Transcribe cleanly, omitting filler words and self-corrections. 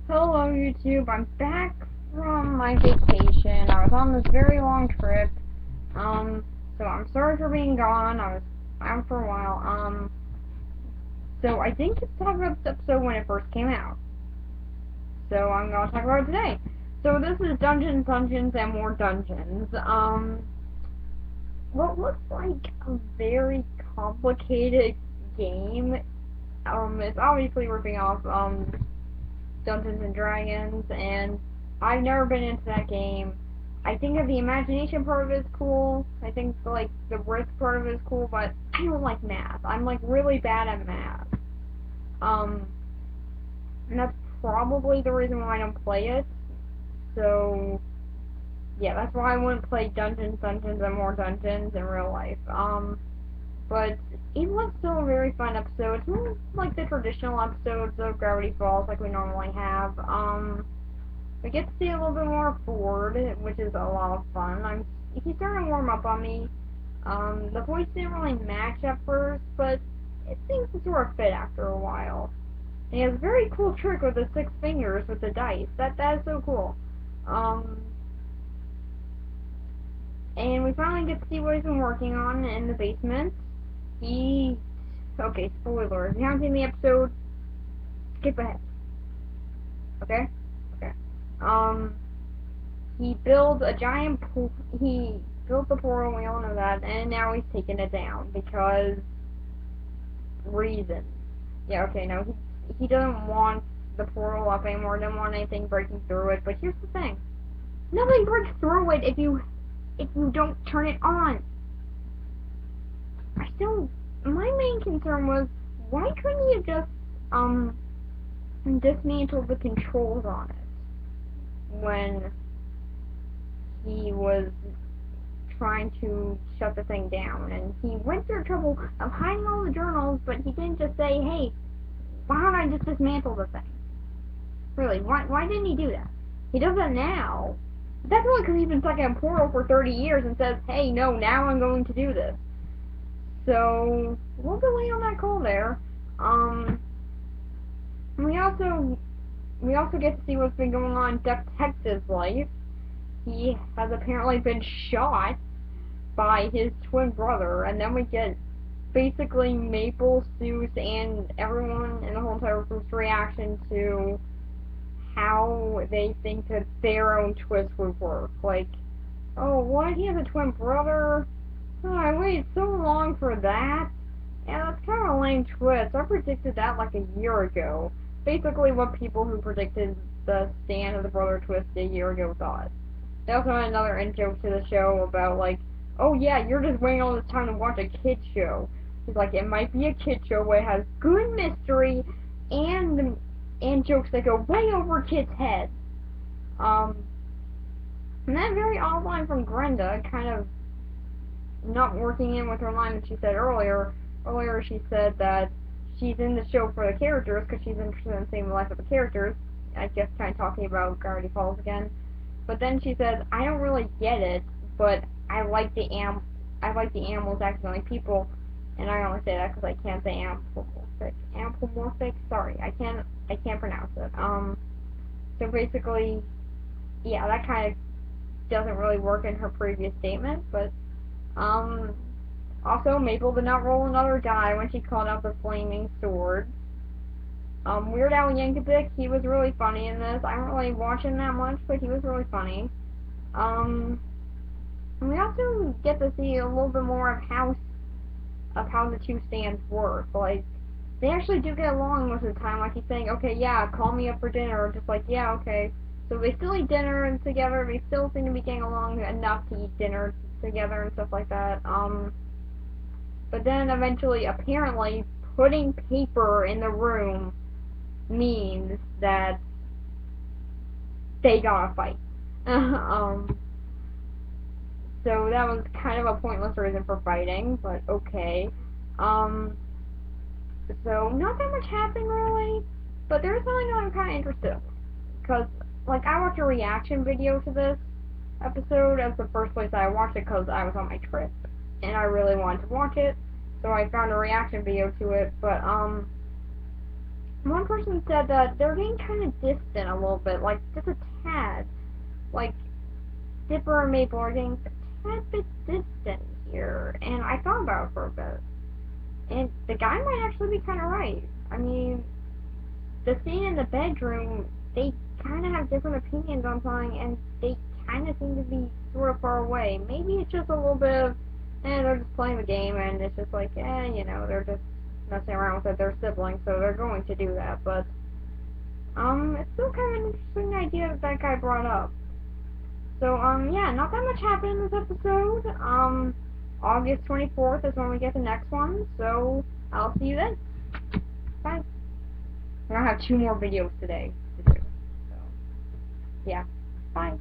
Hello YouTube, I'm back from my vacation. I was on this very long trip. So I'm sorry for being gone. I was out for a while. So I didn't get to talk about this episode when it first came out. So I'm gonna talk about it today. So this is Dungeons, Dungeons, and More Dungeons. What looks like a very complicated game. It's obviously ripping off, Dungeons and Dragons, and I've never been into that game. I think that the imagination part of it is cool. I think like the risk part of it is cool, but I don't like math. I'm like really bad at math. Um, and that's probably the reason why I don't play it. So yeah, that's why I wouldn't play Dungeons, Dungeons, and More Dungeons in real life. But it was still a very fun episode. It's not like the traditional episodes of Gravity Falls like we normally have. We get to see a little bit more of Ford, which is a lot of fun. He's starting to warm up on me. The voice didn't really match at first, but it seems to sort of fit after a while. And he has a very cool trick with the 6 fingers with the dice. That is so cool. And we finally get to see what he's been working on in the basement. Okay, spoiler. If you haven't seen the episode, skip ahead. Okay? Okay. He builds a giant pool. He built the portal, we all know that, and now he's taking it down because reasons. Yeah, okay, no, he doesn't want the portal up anymore, doesn't want anything breaking through it, but here's the thing. Nothing breaks through it if you don't turn it on. My main concern was, why couldn't you just, dismantle the controls on it when he was trying to shut the thing down? And he went through trouble of hiding all the journals, but he didn't just say, hey, why don't I just dismantle the thing? Really, why didn't he do that? He does that now. That's only because he's been stuck in a portal for 30 years and says, hey, no, now I'm going to do this. So, a little bit late on that call there. We also get to see what's been going on in Detective's life. He has apparently been shot by his twin brother, and then we get basically Maple, Seuss, and everyone in the whole entire group's reaction to how they think that their own twist would work. Like, oh, what? He has a twin brother? Oh, I waited so long for that. Yeah, that's kind of a lame twist. I predicted that like a year ago. Basically what people who predicted the stand of the brother twist a year ago thought. They also had another in-joke to the show about like, oh yeah, you're just waiting all this time to watch a kid show. He's like, it might be a kid show where it has good mystery and jokes that go way over kids' heads. And that very odd line from Grenda, kind of not working in with her line that she said earlier. Earlier she said that she's in the show for the characters because she's interested in seeing the life of the characters. I guess kind of talking about Gravity Falls again. But then she says, I don't really get it, but I like the animals acting like people. And I only say that because I can't say anthropomorphic. Sorry, I can't pronounce it. So basically, yeah, that kind of doesn't really work in her previous statement, but also, Maple did not roll another die when she called out the flaming sword. Weird Al Yankovic, he was really funny in this. I don't really watch him that much, but he was really funny. And we also get to see a little bit more of how the two stands work. Like, they actually do get along most of the time. Like, he's saying, okay, yeah, call me up for dinner, or just like, yeah, okay. So they still eat dinner together. They still seem to be getting along enough to eat dinner together and stuff like that. But then eventually, apparently, putting paper in the room means that they gotta fight. So that was kind of a pointless reason for fighting, but okay. So not that much happened really, but there's something that I'm kind of interested in. Because, like, I watched a reaction video to this episode as the first place I watched it because I was on my trip. And I really wanted to watch it, so I found a reaction video to it, but, one person said that they're getting kind of distant a little bit, like just a tad. Like Dipper and Maple are getting a tad bit distant here, and I thought about it for a bit. And the guy might actually be kind of right. I mean, the scene in the bedroom, they kind of have different opinions on something, and they kind of seem to be sort of far away. Maybe it's just a little bit of, they're just playing the game, and it's just like, they're just messing around with their siblings, so they're going to do that. But it's still kind of an interesting idea that guy brought up. So yeah, not that much happened in this episode. August 24th is when we get the next one, so I'll see you then. Bye. I'm gonna have 2 more videos today to do. So, yeah. Bye.